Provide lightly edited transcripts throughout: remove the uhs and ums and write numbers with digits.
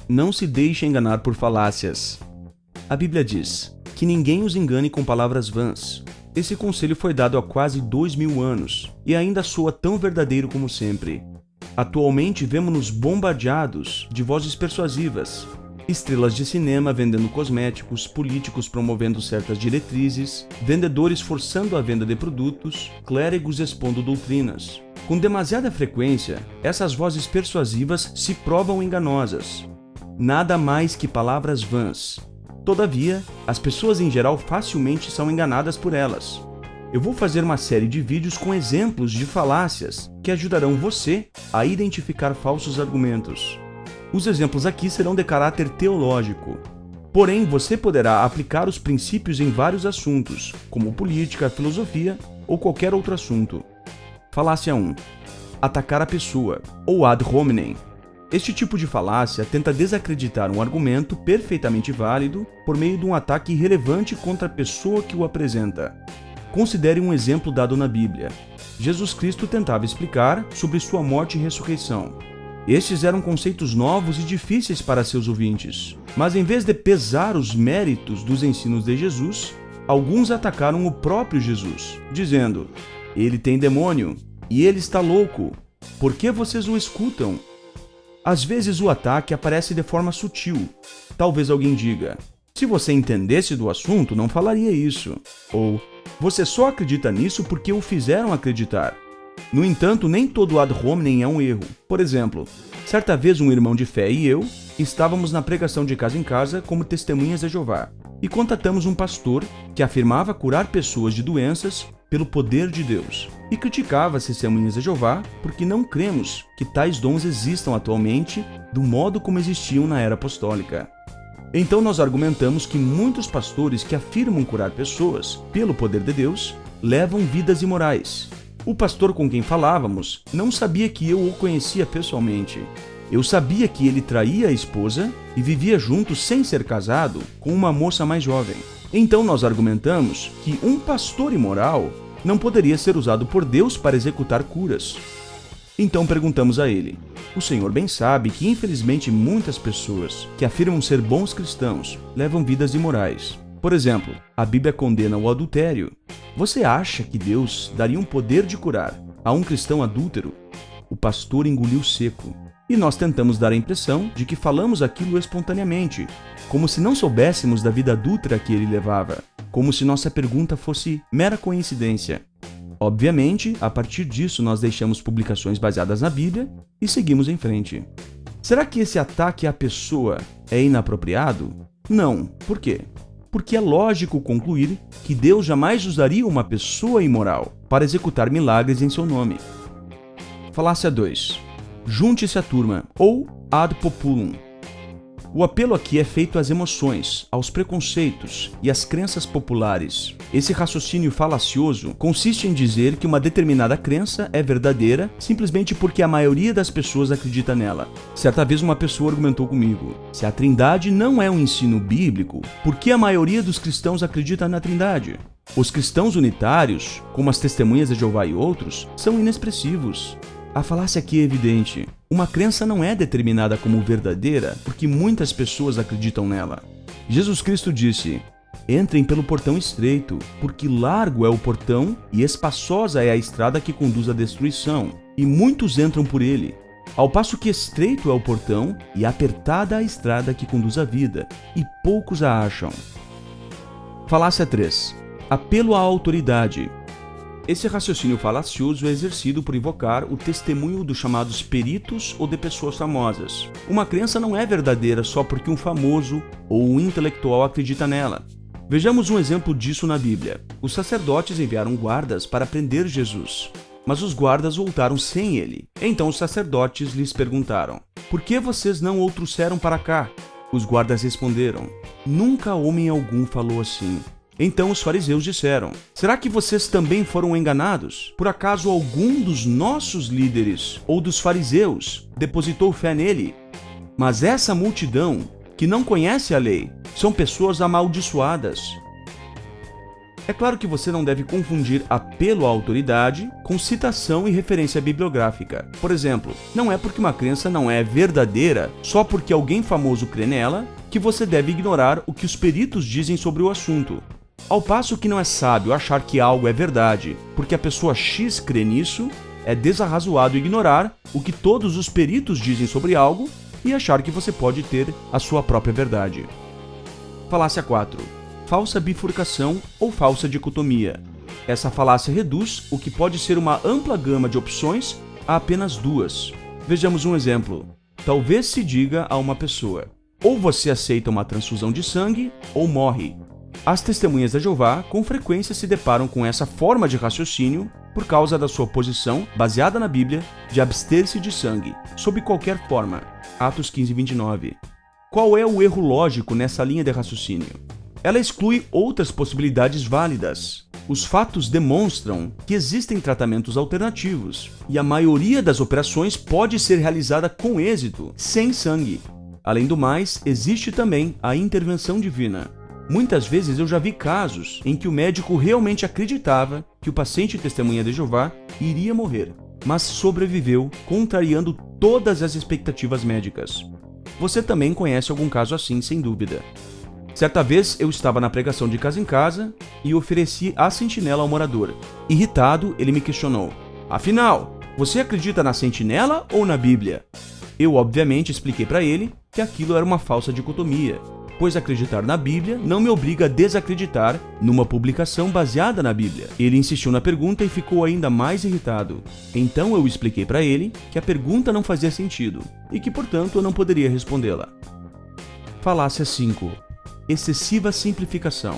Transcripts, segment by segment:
Não se deixe enganar por falácias. A Bíblia diz que ninguém os engane com palavras vãs. Esse conselho foi dado há quase 2000 anos e ainda soa tão verdadeiro como sempre. Atualmente vemos-nos bombardeados de vozes persuasivas, estrelas de cinema vendendo cosméticos, políticos promovendo certas diretrizes, vendedores forçando a venda de produtos, clérigos expondo doutrinas. Com demasiada frequência, essas vozes persuasivas se provam enganosas. Nada mais que palavras vãs. Todavia, as pessoas em geral facilmente são enganadas por elas. Eu vou fazer uma série de vídeos com exemplos de falácias que ajudarão você a identificar falsos argumentos. Os exemplos aqui serão de caráter teológico. Porém, você poderá aplicar os princípios em vários assuntos, como política, filosofia ou qualquer outro assunto. Falácia 1. Atacar a pessoa, ou ad hominem. Este tipo de falácia tenta desacreditar um argumento perfeitamente válido por meio de um ataque irrelevante contra a pessoa que o apresenta. Considere um exemplo dado na Bíblia. Jesus Cristo tentava explicar sobre sua morte e ressurreição. Estes eram conceitos novos e difíceis para seus ouvintes, mas em vez de pesar os méritos dos ensinos de Jesus, alguns atacaram o próprio Jesus, dizendo: "Ele tem demônio, e ele está louco. Por que vocês o escutam?" Às vezes o ataque aparece de forma sutil. Talvez alguém diga: "Se você entendesse do assunto, não falaria isso." Ou: "Você só acredita nisso porque o fizeram acreditar." No entanto, nem todo ad hominem é um erro. Por exemplo, certa vez um irmão de fé e eu estávamos na pregação de casa em casa como testemunhas de Jeová e contatamos um pastor que afirmava curar pessoas de doenças pelo poder de Deus e criticava as testemunhas de Jeová porque não cremos que tais dons existam atualmente do modo como existiam na era apostólica. Então nós argumentamos que muitos pastores que afirmam curar pessoas pelo poder de Deus levam vidas imorais. O pastor com quem falávamos não sabia que eu o conhecia pessoalmente. Eu sabia que ele traía a esposa e vivia junto sem ser casado com uma moça mais jovem. Então nós argumentamos que um pastor imoral não poderia ser usado por Deus para executar curas. Então perguntamos a ele: "O senhor bem sabe que infelizmente muitas pessoas que afirmam ser bons cristãos levam vidas imorais. Por exemplo, a Bíblia condena o adultério. Você acha que Deus daria um poder de curar a um cristão adúltero?" O pastor engoliu seco. E nós tentamos dar a impressão de que falamos aquilo espontaneamente, como se não soubéssemos da vida adúltera que ele levava, como se nossa pergunta fosse mera coincidência. Obviamente, a partir disso nós deixamos publicações baseadas na Bíblia e seguimos em frente. Será que esse ataque à pessoa é inapropriado? Não. Por quê? Porque é lógico concluir que Deus jamais usaria uma pessoa imoral para executar milagres em seu nome. Falácia 2. Junte-se à turma, ou ad populum. O apelo aqui é feito às emoções, aos preconceitos e às crenças populares. Esse raciocínio falacioso consiste em dizer que uma determinada crença é verdadeira simplesmente porque a maioria das pessoas acredita nela. Certa vez uma pessoa argumentou comigo: "Se a Trindade não é um ensino bíblico, por que a maioria dos cristãos acredita na Trindade? Os cristãos unitários, como as testemunhas de Jeová e outros, são inexpressivos." A falácia aqui é evidente. Uma crença não é determinada como verdadeira porque muitas pessoas acreditam nela. Jesus Cristo disse: "Entrem pelo portão estreito, porque largo é o portão e espaçosa é a estrada que conduz à destruição, e muitos entram por ele. Ao passo que estreito é o portão e apertada a estrada que conduz à vida, e poucos a acham." Falácia 3. Apelo à autoridade. Esse raciocínio falacioso é exercido por invocar o testemunho dos chamados peritos ou de pessoas famosas. Uma crença não é verdadeira só porque um famoso ou um intelectual acredita nela. Vejamos um exemplo disso na Bíblia. Os sacerdotes enviaram guardas para prender Jesus, mas os guardas voltaram sem ele. Então os sacerdotes lhes perguntaram: "Por que vocês não o trouxeram para cá?" Os guardas responderam: "Nunca homem algum falou assim." Então os fariseus disseram: "Será que vocês também foram enganados? Por acaso algum dos nossos líderes ou dos fariseus depositou fé nele? Mas essa multidão, que não conhece a lei, são pessoas amaldiçoadas." É claro que você não deve confundir apelo à autoridade com citação e referência bibliográfica. Por exemplo, não é porque uma crença não é verdadeira só porque alguém famoso crê nela que você deve ignorar o que os peritos dizem sobre o assunto. Ao passo que não é sábio achar que algo é verdade porque a pessoa X crê nisso, é desarrazoado ignorar o que todos os peritos dizem sobre algo e achar que você pode ter a sua própria verdade. Falácia 4. Falsa bifurcação ou falsa dicotomia. Essa falácia reduz o que pode ser uma ampla gama de opções a apenas duas. Vejamos um exemplo. Talvez se diga a uma pessoa: ou você aceita uma transfusão de sangue ou morre. As testemunhas de Jeová com frequência se deparam com essa forma de raciocínio por causa da sua posição, baseada na Bíblia, de abster-se de sangue, sob qualquer forma. Atos 15:29. Qual é o erro lógico nessa linha de raciocínio? Ela exclui outras possibilidades válidas. Os fatos demonstram que existem tratamentos alternativos, e a maioria das operações pode ser realizada com êxito, sem sangue. Além do mais, existe também a intervenção divina. Muitas vezes eu já vi casos em que o médico realmente acreditava que o paciente testemunha de Jeová iria morrer, mas sobreviveu, contrariando todas as expectativas médicas. Você também conhece algum caso assim, sem dúvida. Certa vez eu estava na pregação de casa em casa e ofereci a sentinela ao morador. Irritado, ele me questionou: afinal, você acredita na sentinela ou na Bíblia? Eu obviamente expliquei para ele que aquilo era uma falsa dicotomia, pois acreditar na Bíblia não me obriga a desacreditar numa publicação baseada na Bíblia. Ele insistiu na pergunta e ficou ainda mais irritado. Então eu expliquei para ele que a pergunta não fazia sentido e que, portanto, eu não poderia respondê-la. Falácia 5. Excessiva simplificação.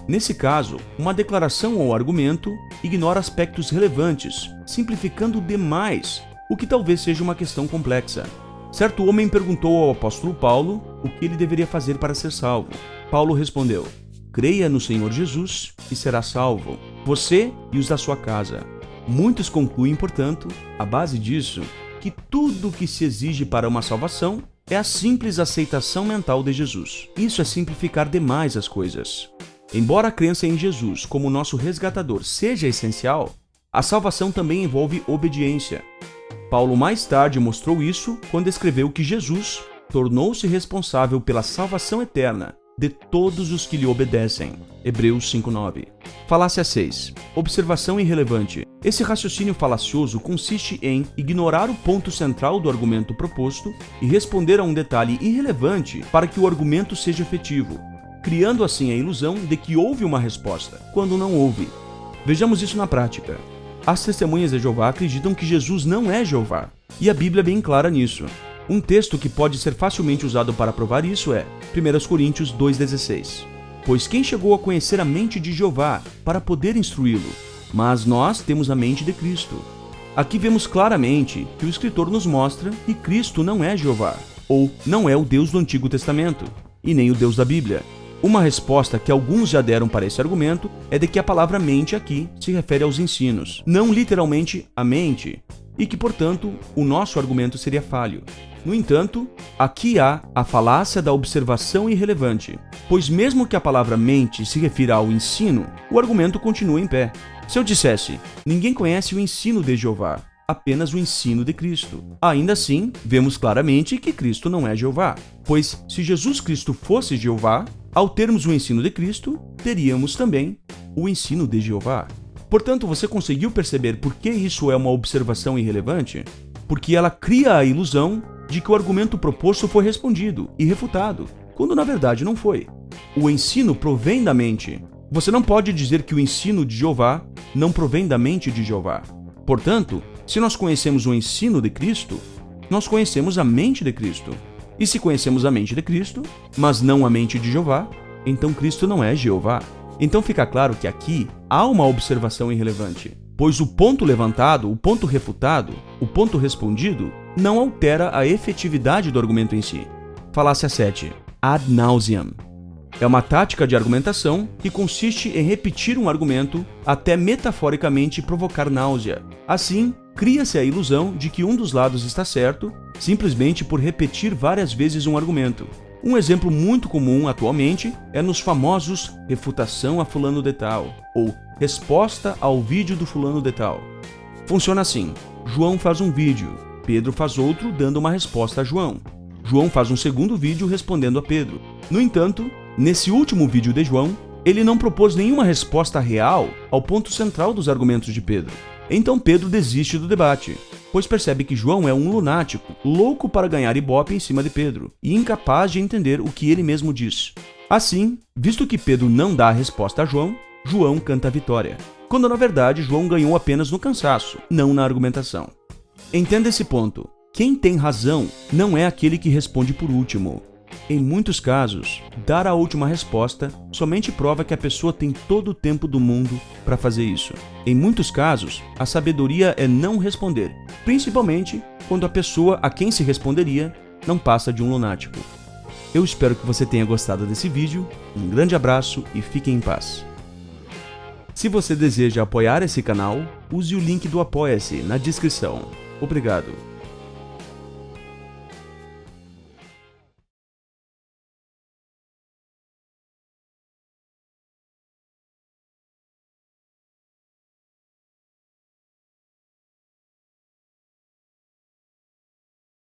Nesse caso, uma declaração ou argumento ignora aspectos relevantes, simplificando demais, o que talvez seja uma questão complexa. Certo homem perguntou ao apóstolo Paulo o que ele deveria fazer para ser salvo. Paulo respondeu: creia no Senhor Jesus e será salvo, você e os da sua casa. Muitos concluem, portanto, à base disso, que tudo o que se exige para uma salvação é a simples aceitação mental de Jesus. Isso é simplificar demais as coisas. Embora a crença em Jesus como nosso resgatador seja essencial, a salvação também envolve obediência. Paulo mais tarde mostrou isso quando escreveu que Jesus tornou-se responsável pela salvação eterna de todos os que lhe obedecem. Hebreus 5:9. Falácia 6. Observação irrelevante. Esse raciocínio falacioso consiste em ignorar o ponto central do argumento proposto e responder a um detalhe irrelevante para que o argumento seja efetivo, criando assim a ilusão de que houve uma resposta, quando não houve. Vejamos isso na prática. As testemunhas de Jeová acreditam que Jesus não é Jeová, e a Bíblia é bem clara nisso. Um texto que pode ser facilmente usado para provar isso é 1 Coríntios 2,16. Pois quem chegou a conhecer a mente de Jeová para poder instruí-lo? Mas nós temos a mente de Cristo. Aqui vemos claramente que o escritor nos mostra que Cristo não é Jeová, ou não é o Deus do Antigo Testamento, e nem o Deus da Bíblia. Uma resposta que alguns já deram para esse argumento é de que a palavra mente aqui se refere aos ensinos, não literalmente a mente, e que, portanto, o nosso argumento seria falho. No entanto, aqui há a falácia da observação irrelevante, pois mesmo que a palavra mente se refira ao ensino, o argumento continua em pé. Se eu dissesse, ninguém conhece o ensino de Jeová, apenas o ensino de Cristo. Ainda assim, vemos claramente que Cristo não é Jeová, pois se Jesus Cristo fosse Jeová, ao termos o ensino de Cristo, teríamos também o ensino de Jeová. Portanto, você conseguiu perceber por que isso é uma observação irrelevante? Porque ela cria a ilusão de que o argumento proposto foi respondido e refutado, quando na verdade não foi. O ensino provém da mente. Você não pode dizer que o ensino de Jeová não provém da mente de Jeová. Portanto, se nós conhecemos o ensino de Cristo, nós conhecemos a mente de Cristo. E se conhecemos a mente de Cristo, mas não a mente de Jeová, então Cristo não é Jeová. Então fica claro que aqui há uma observação irrelevante, pois o ponto levantado, o ponto refutado, o ponto respondido, não altera a efetividade do argumento em si. Falácia 7. Ad nauseam. É uma tática de argumentação que consiste em repetir um argumento até metaforicamente provocar náusea. Assim, cria-se a ilusão de que um dos lados está certo, simplesmente por repetir várias vezes um argumento. Um exemplo muito comum atualmente é nos famosos refutação a fulano de tal ou resposta ao vídeo do fulano de tal. Funciona assim: João faz um vídeo, Pedro faz outro dando uma resposta a João. João faz um segundo vídeo respondendo a Pedro. No entanto, nesse último vídeo de João, ele não propôs nenhuma resposta real ao ponto central dos argumentos de Pedro. Então Pedro desiste do debate, pois percebe que João é um lunático, louco para ganhar ibope em cima de Pedro, e incapaz de entender o que ele mesmo diz. Assim, visto que Pedro não dá a resposta a João, João canta a vitória, quando na verdade João ganhou apenas no cansaço, não na argumentação. Entenda esse ponto. Quem tem razão não é aquele que responde por último. Em muitos casos, dar a última resposta somente prova que a pessoa tem todo o tempo do mundo para fazer isso. Em muitos casos, a sabedoria é não responder, principalmente quando a pessoa a quem se responderia não passa de um lunático. Eu espero que você tenha gostado desse vídeo, um grande abraço e fique em paz. Se você deseja apoiar esse canal, use o link do Apoia-se na descrição. Obrigado.